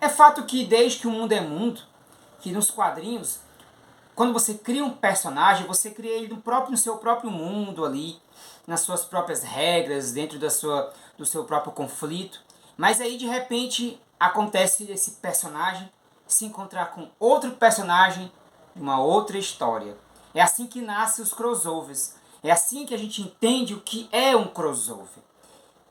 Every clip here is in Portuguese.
É fato que desde que o mundo é mundo, que nos quadrinhos, quando você cria um personagem, você cria ele no seu próprio mundo ali, nas suas próprias regras, dentro do seu próprio conflito. Mas aí de repente acontece esse personagem se encontrar com outro personagem, uma outra história. É assim que nascem os crossovers. É assim que a gente entende o que é um crossover.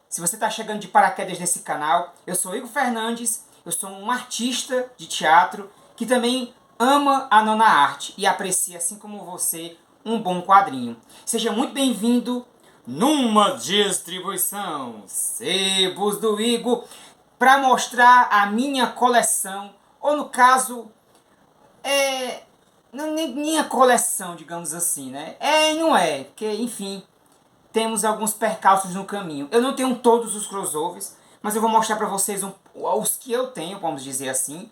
Se você está chegando de paraquedas nesse canal, eu sou Igor Fernandes, eu sou um artista de teatro que também ama a nona arte e aprecia, assim como você, um bom quadrinho. Seja muito bem-vindo numa distribuição Sebos do Igor para mostrar a minha coleção, ou no caso, minha coleção, digamos assim, né? É e não é, porque enfim, temos alguns percalços no caminho. Eu não tenho todos os crossovers, mas eu vou mostrar para vocês os que eu tenho, vamos dizer assim.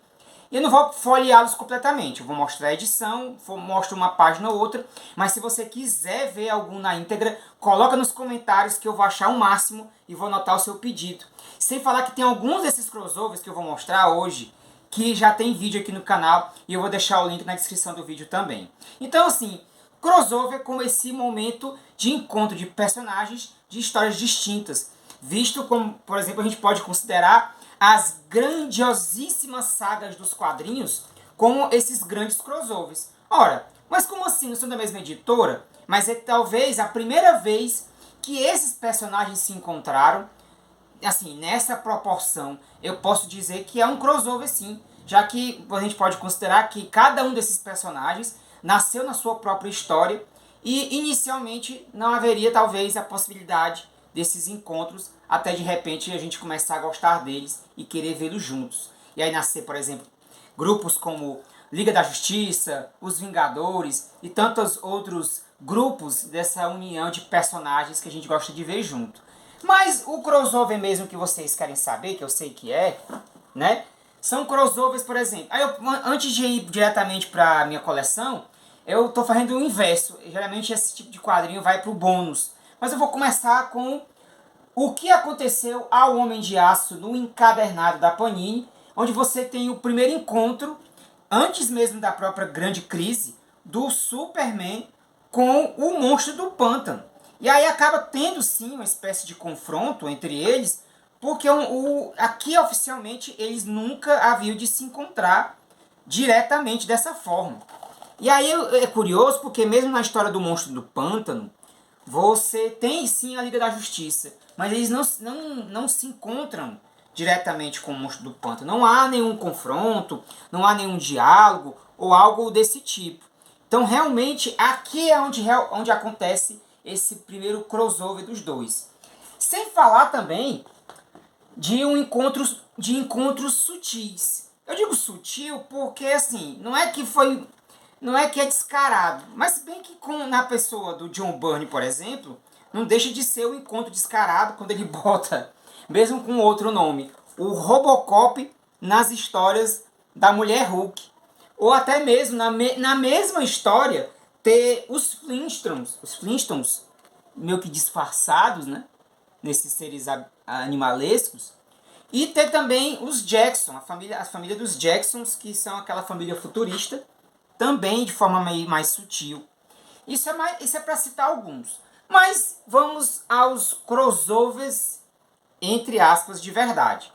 E eu não vou folheá-los completamente. Eu vou mostrar a edição, mostro uma página ou outra. Mas se você quiser ver algum na íntegra, coloca nos comentários que eu vou achar o máximo e vou anotar o seu pedido. Sem falar que tem alguns desses crossovers que eu vou mostrar hoje que já tem vídeo aqui no canal e eu vou deixar o link na descrição do vídeo também. Então assim, crossover com esse momento de encontro de personagens de histórias distintas, visto como, por exemplo, a gente pode considerar as grandiosíssimas sagas dos quadrinhos como esses grandes crossovers. Ora, mas como assim? Não são da mesma editora? Mas é talvez a primeira vez que esses personagens se encontraram, assim, nessa proporção, eu posso dizer que é um crossover sim, já que a gente pode considerar que cada um desses personagens nasceu na sua própria história e inicialmente não haveria talvez a possibilidade desses encontros até de repente a gente começar a gostar deles e querer vê-los juntos. E aí nascer, por exemplo, grupos como Liga da Justiça, Os Vingadores e tantos outros grupos dessa união de personagens que a gente gosta de ver junto. Mas o crossover mesmo que vocês querem saber, que eu sei que é, né? São crossovers, por exemplo. Aí antes de ir diretamente para a minha coleção, eu tô fazendo o inverso. Geralmente esse tipo de quadrinho vai pro bônus. Mas eu vou começar com o que aconteceu ao Homem de Aço no encadernado da Panini, onde você tem o primeiro encontro, antes mesmo da própria grande crise, do Superman com o monstro do pântano. E aí acaba tendo sim uma espécie de confronto entre eles, porque aqui oficialmente eles nunca haviam de se encontrar diretamente dessa forma. E aí é curioso porque mesmo na história do monstro do pântano, você tem sim a Liga da Justiça, mas eles não se encontram diretamente com o monstro do pântano. Não há nenhum confronto, não há nenhum diálogo ou algo desse tipo. Então realmente aqui é onde acontece esse primeiro crossover dos dois. Sem falar também de encontros sutis. Eu digo sutil porque assim, não é que é descarado, mas bem que na pessoa do John Byrne, por exemplo, não deixa de ser um encontro descarado quando ele bota, mesmo com outro nome, o Robocop nas histórias da Mulher Hulk. Ou até mesmo na mesma história ter os Flintstones meio que disfarçados, né? Nesses seres animalescos. E ter também os Jackson, a família dos Jacksons, que são aquela família futurista, também de forma mais sutil. Isso é para citar alguns. Mas vamos aos crossovers, entre aspas, de verdade.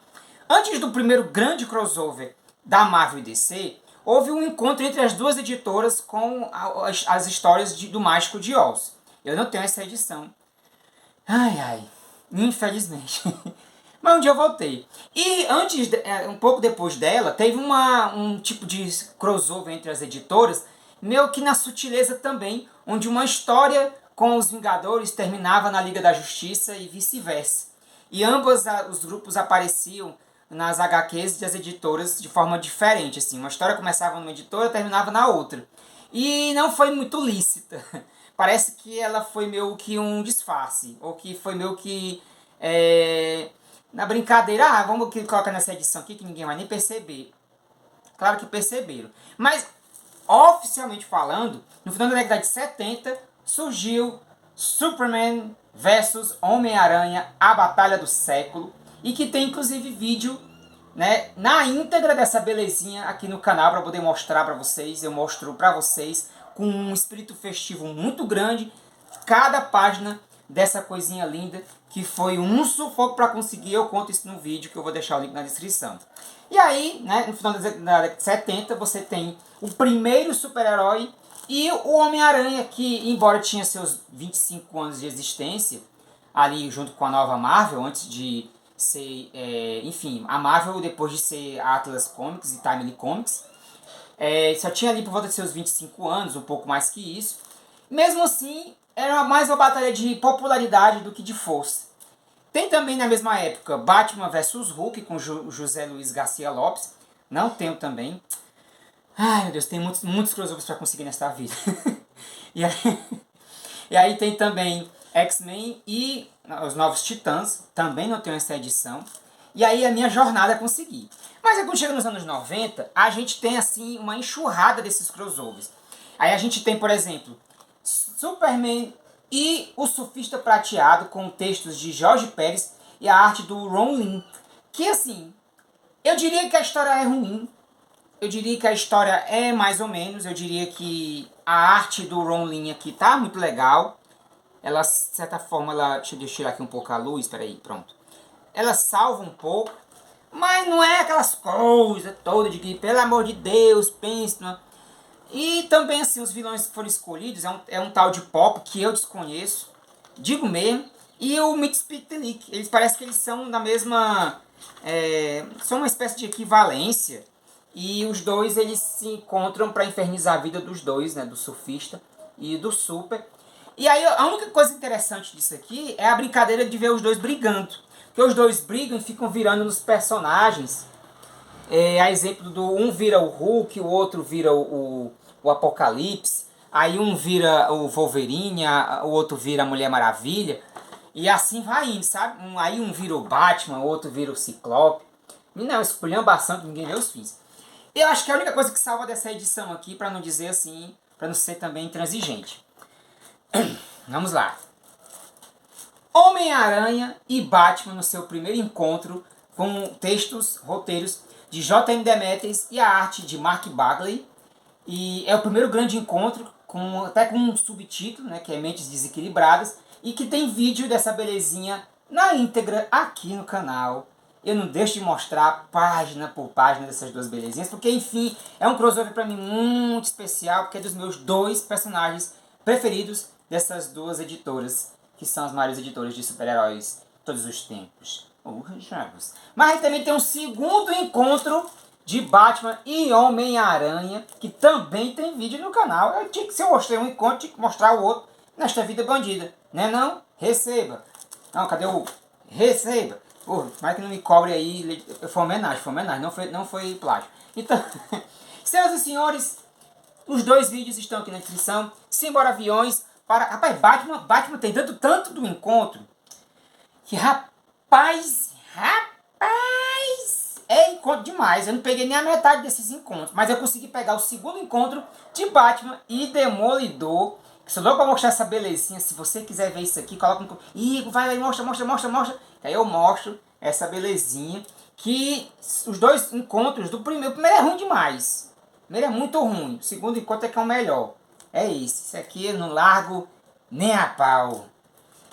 Antes do primeiro grande crossover da Marvel e DC, houve um encontro entre as duas editoras com as histórias do Mágico de Oz. Eu não tenho essa edição. Ai, ai. Infelizmente. Mas um dia eu voltei. E um pouco depois dela, teve um tipo de crossover entre as editoras, meio que na sutileza também, onde uma história com os Vingadores terminava na Liga da Justiça e vice-versa. E ambos os grupos apareciam nas HQs das editoras de forma diferente. Assim. Uma história começava numa editora e terminava na outra. E não foi muito lícita. Parece que ela foi meio que um disfarce. Ou que foi meio que... na brincadeira, vamos colocar nessa edição aqui que ninguém vai nem perceber. Claro que perceberam. Mas, oficialmente falando, no final da década de 70, surgiu Superman vs Homem-Aranha, a Batalha do Século, e que tem inclusive vídeo né, na íntegra dessa belezinha aqui no canal para poder mostrar para vocês. Eu mostro para vocês com um espírito festivo muito grande cada página dessa coisinha linda que foi um sufoco para conseguir. Eu conto isso no vídeo que eu vou deixar o link na descrição. E aí, né, no final da década de 70, você tem o primeiro super-herói e o Homem-Aranha, que embora tinha seus 25 anos de existência, ali junto com a nova Marvel, antes de ser, enfim, a Marvel depois de ser Atlas Comics e Timely Comics, só tinha ali por volta de seus 25 anos, um pouco mais que isso. Mesmo assim, era mais uma batalha de popularidade do que de força. Tem também na mesma época Batman vs Hulk com José Luiz Garcia Lopes. Não tenho também. Ai meu Deus, tem muitos crossovers para conseguir nesta vida. e, aí, e aí tem também X-Men e os Novos Titãs. Também não tenho essa edição. E aí a minha jornada é conseguir. Mas aí quando chega nos anos 90, a gente tem assim uma enxurrada desses crossovers. Aí a gente tem, por exemplo, Superman e o Surfista Prateado, com textos de Jorge Pérez e a arte do Ron Lim. Que assim, eu diria que a história é ruim. Eu diria que a história é mais ou menos. Eu diria que a arte do Ron Lim aqui tá muito legal. Ela, de certa forma, deixa eu tirar aqui um pouco a luz, peraí, pronto. Ela salva um pouco, mas não é aquelas coisas todas de que, pelo amor de Deus, pense. Não. E também, assim, os vilões que foram escolhidos é um tal de Pop que eu desconheço, digo mesmo, e o Mxyzptlk. Eles parecem que eles são da mesma. São uma espécie de equivalência. E os dois eles se encontram para infernizar a vida dos dois, né? Do surfista e do super. E aí a única coisa interessante disso aqui é a brincadeira de ver os dois brigando. Porque os dois brigam e ficam virando nos personagens. A exemplo do um vira o Hulk, o outro vira o Apocalipse. Aí um vira o Wolverine, o outro vira a Mulher Maravilha. E assim vai indo, sabe? Aí um vira o Batman, o outro vira o Ciclope. Não, esculhambação, ninguém vê os fins. Eu acho que a única coisa que salva dessa edição aqui, para não dizer assim, para não ser também intransigente. Vamos lá. Homem-Aranha e Batman no seu primeiro encontro, com textos, roteiros de J.M. Demetrius e a arte de Mark Bagley. E é o primeiro grande encontro, até com um subtítulo, né, que é Mentes Desequilibradas, e que tem vídeo dessa belezinha na íntegra aqui no canal. Eu não deixo de mostrar página por página dessas duas belezinhas, porque enfim, é um crossover para mim muito especial, porque é dos meus dois personagens preferidos dessas duas editoras, que são as maiores editoras de super-heróis de todos os tempos. Mas aí também tem um segundo encontro de Batman e Homem-Aranha, que também tem vídeo no canal. Se eu mostrei um encontro, tinha que mostrar o outro nesta vida bandida. Né não? Receba. Não, cadê o... Receba. Porra, mas que não me cobre aí. Foi homenagem, não foi plágio. Então, senhoras e senhores, os dois vídeos estão aqui na descrição. Simbora aviões. Rapaz, Batman tem tanto do encontro que rapaz, é encontro demais. Eu não peguei nem a metade desses encontros, mas eu consegui pegar o segundo encontro de Batman e Demolidor. Sou louco pra mostrar essa belezinha. Se você quiser ver isso aqui, coloca no... Ih, vai aí, mostra. Aí eu mostro essa belezinha. Que os dois encontros do primeiro... O primeiro é ruim demais. O primeiro é muito ruim. O segundo encontro é que é o melhor. É isso. Isso aqui eu não largo nem a pau.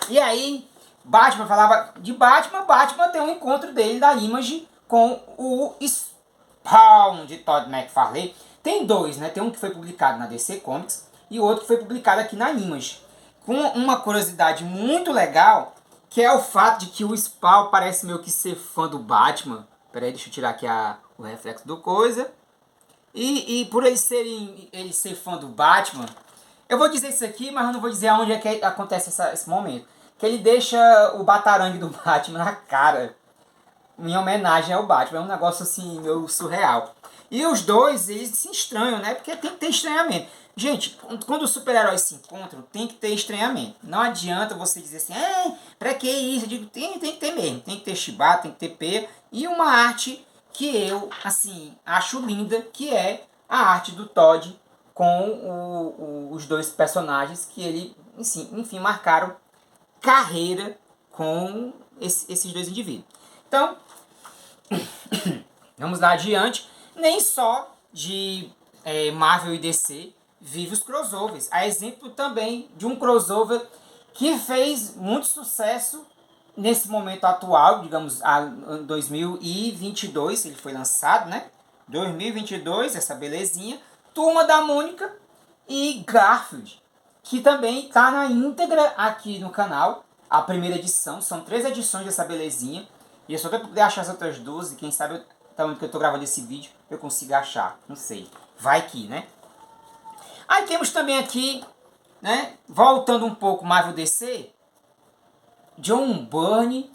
E aí, Batman falava de Batman. Batman tem um encontro dele da Image com o Spawn de Todd McFarlane. Tem dois, né? Tem um que foi publicado na DC Comics e o outro que foi publicado aqui na Image. Com uma curiosidade muito legal, que é o fato de que o Spawn parece meio que ser fã do Batman. Pera aí, deixa eu tirar aqui o reflexo do coisa. E por ele ser fã do Batman, eu vou dizer isso aqui, mas eu não vou dizer aonde é que acontece esse momento. Que ele deixa o batarangue do Batman na cara, em homenagem ao Batman. É um negócio assim, meio surreal. E os dois, eles se estranham, né? Porque tem que ter estranhamento. Gente, quando os super-heróis se encontram, tem que ter estranhamento. Não adianta você dizer assim, pra que isso? Eu digo, tem que ter mesmo. Tem que ter chibata, tem que ter pé. E uma arte que eu, assim, acho linda, que é a arte do Todd com os dois personagens que ele, enfim, marcaram carreira com esses dois indivíduos. Então, Vamos lá adiante. Nem só de Marvel e DC vive os crossovers. Há exemplo também de um crossover que fez muito sucesso nesse momento atual, digamos, em 2022, ele foi lançado, né? 2022, essa belezinha. Turma da Mônica e Garfield, que também está na íntegra aqui no canal. A primeira edição, são 3 edições dessa belezinha. E eu só para poder achar as outras 12, quem sabe até onde que eu estou gravando esse vídeo, eu consigo achar, não sei. Vai que, né? Aí temos também aqui, né, voltando um pouco Marvel DC, John Byrne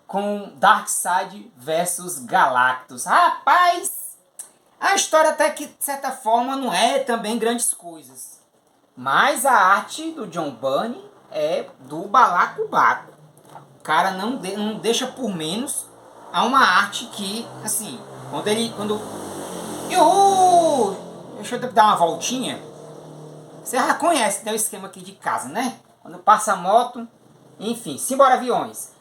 com Darkseid versus Galactus. Rapaz, a história até que, de certa forma, não é também grandes coisas. Mas a arte do John Byrne é do balacobaco. O cara não deixa por menos a uma arte que, assim, quando deixa eu dar uma voltinha. Você já conhece, né, o esquema aqui de casa, né? Quando passa a moto, enfim, simbora aviões.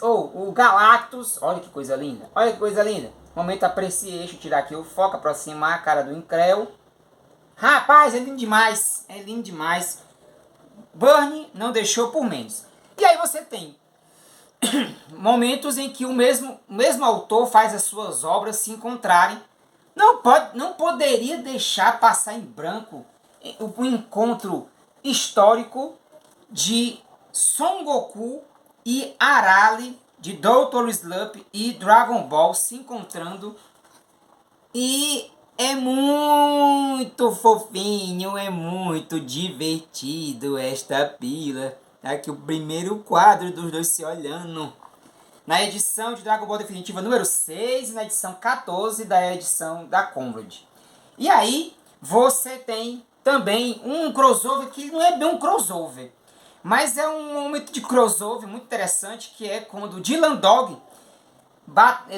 O Galactus, olha que coisa linda, olha que coisa linda. Momento apreciei, deixa eu tirar aqui o foco, aproximar a cara do Increu. Rapaz, é lindo demais, é lindo demais. Byrne não deixou por menos. E aí você tem momentos em que o mesmo autor faz as suas obras se encontrarem. Não poderia deixar passar em branco o encontro histórico de Son Goku e Arale, de Dr. Slump e Dragon Ball se encontrando. E é muito fofinho, é muito divertido esta pila. Aqui o primeiro quadro dos dois se olhando. Na edição de Dragon Ball Definitiva número 6 e na edição 14 da edição da Conrad. E aí você tem também um crossover que não é bem um crossover, mas é um momento de crossover muito interessante, que é quando Dylan Dog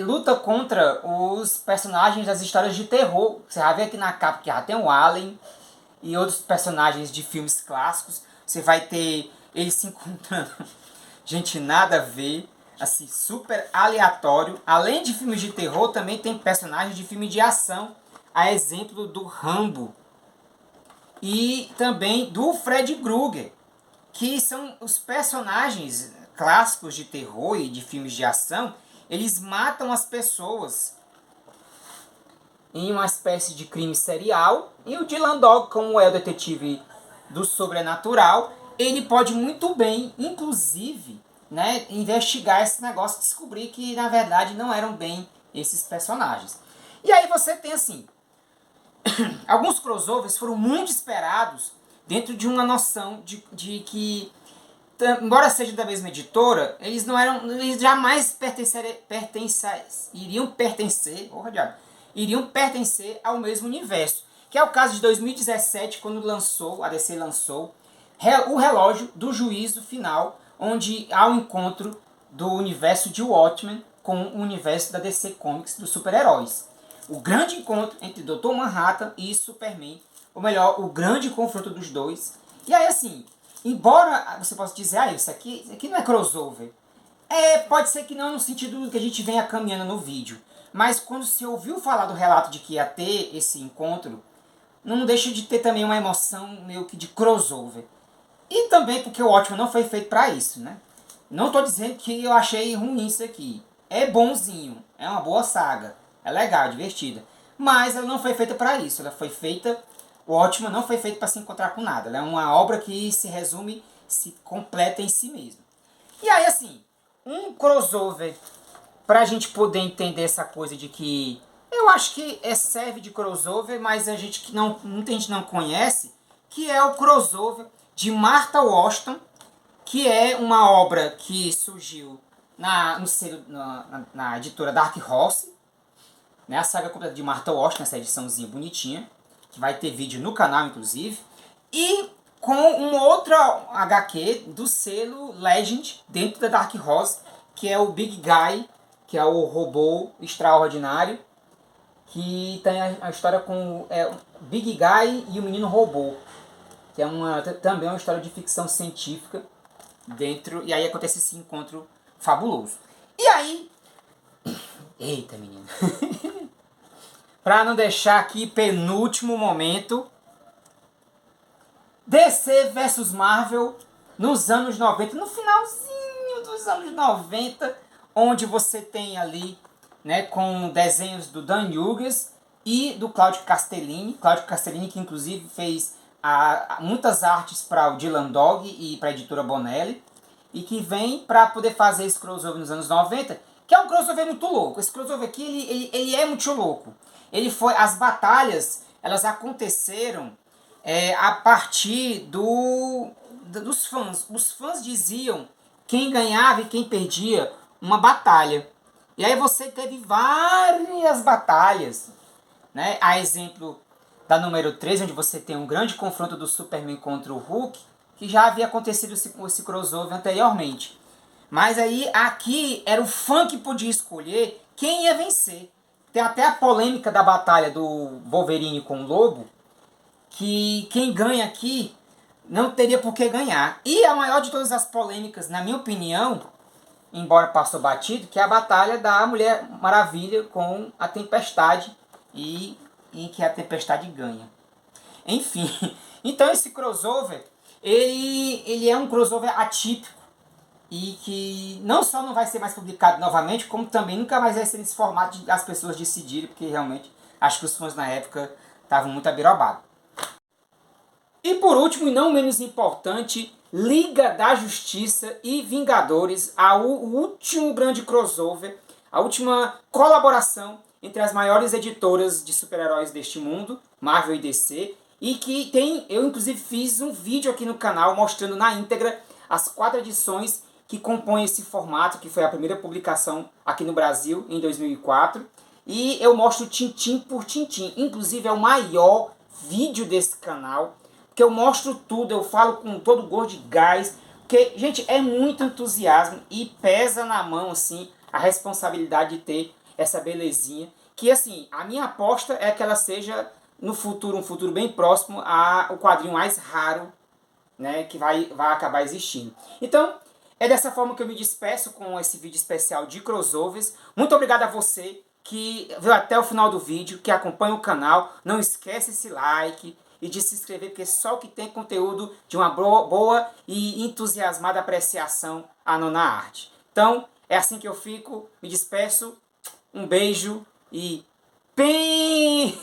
luta contra os personagens das histórias de terror. Você vai ver aqui na capa que já tem o Alien e outros personagens de filmes clássicos. Você vai ter eles se encontrando. Gente, nada a ver. Assim, super aleatório. Além de filmes de terror, também tem personagens de filme de ação. A exemplo do Rambo. E também do Fred Krueger. Que são os personagens clássicos de terror e de filmes de ação. Eles matam as pessoas em uma espécie de crime serial. E o Dylan Dog, como é o detetive do sobrenatural, ele pode muito bem, inclusive, né, investigar esse negócio e descobrir que, na verdade, não eram bem esses personagens. E aí você tem, assim, alguns crossovers foram muito esperados dentro de uma noção de que, embora seja da mesma editora, eles jamais iriam pertencer ao mesmo universo. Que é o caso de 2017, quando a DC lançou o Relógio do Juízo Final, onde há um encontro do universo de Watchmen com o universo da DC Comics dos super-heróis. O grande encontro entre Dr. Manhattan e Superman, ou melhor, o grande confronto dos dois. E aí, assim, embora você possa dizer, isso aqui não é crossover. Pode ser que não no sentido que a gente venha caminhando no vídeo. Mas quando se ouviu falar do relato de que ia ter esse encontro, não deixa de ter também uma emoção meio que de crossover. E também porque o Watchmen não foi feito para isso, né? Não estou dizendo que eu achei ruim isso aqui. É bonzinho, é uma boa saga, é legal, é divertida. Mas ela não foi feita para isso, ela foi feita... O Watchmen não foi feito para se encontrar com nada. Ela é uma obra que se resume, se completa em si mesma. E aí, assim, um crossover, para a gente poder entender essa coisa de que... Eu acho que serve de crossover, mas a gente que não, muita gente não conhece, que é o crossover de Martha Washington, que é uma obra que surgiu na editora Dark Horse, né, a saga completa de Martha Washington, essa ediçãozinha bonitinha, que vai ter vídeo no canal, inclusive, e com uma outra HQ do selo Legend, dentro da Dark Horse, que é o Big Guy, que é o robô extraordinário, que tem a história com o Big Guy e o menino robô, que é também uma história de ficção científica dentro, e aí acontece esse encontro fabuloso. E aí, Eita, menino. Pra não deixar aqui penúltimo momento, DC versus Marvel nos anos 90, no finalzinho dos anos 90, onde você tem ali, né, com desenhos do Dan Hughes e do Claudio Castellini. Claudio Castellini que inclusive fez muitas artes para o Dylan Dog e para a editora Bonelli, e que vem para poder fazer esse crossover nos anos 90, que é um crossover muito louco. Esse crossover aqui, ele é muito louco. As batalhas, elas aconteceram a partir dos fãs. Os fãs diziam quem ganhava e quem perdia uma batalha. E aí você teve várias batalhas, né? A exemplo da número 3, onde você tem um grande confronto do Superman contra o Hulk, que já havia acontecido esse crossover anteriormente. Mas aí aqui era o fã que podia escolher quem ia vencer. Tem até a polêmica da batalha do Wolverine com o Lobo, que quem ganha aqui não teria por que ganhar. E a maior de todas as polêmicas, na minha opinião, embora passou batido, que é a batalha da Mulher Maravilha com a Tempestade, e em que a Tempestade ganha. Enfim, então esse crossover, ele é um crossover atípico, e que não só não vai ser mais publicado novamente, como também nunca mais vai ser nesse formato de as pessoas decidirem, porque realmente acho que os fãs na época estavam muito abirobados. E por último, e não menos importante, Liga da Justiça e Vingadores, o último grande crossover, a última colaboração entre as maiores editoras de super-heróis deste mundo, Marvel e DC, e que tem, eu inclusive fiz um vídeo aqui no canal mostrando na íntegra as 4 edições que compõem esse formato, que foi a primeira publicação aqui no Brasil em 2004, e eu mostro tintim por tintim, inclusive é o maior vídeo desse canal, que eu mostro tudo, eu falo com todo gosto de gás, porque, gente, é muito entusiasmo e pesa na mão, assim, a responsabilidade de ter essa belezinha, que, assim, a minha aposta é que ela seja, no futuro, um futuro bem próximo, o quadrinho mais raro, né, que vai acabar existindo. Então, é dessa forma que eu me despeço com esse vídeo especial de crossovers. Muito obrigado a você que viu até o final do vídeo, que acompanha o canal. Não esquece esse like e de se inscrever, porque só o que tem conteúdo de uma boa e entusiasmada apreciação à nona arte. Então, é assim que eu fico. Me despeço. Um beijo e... PEM!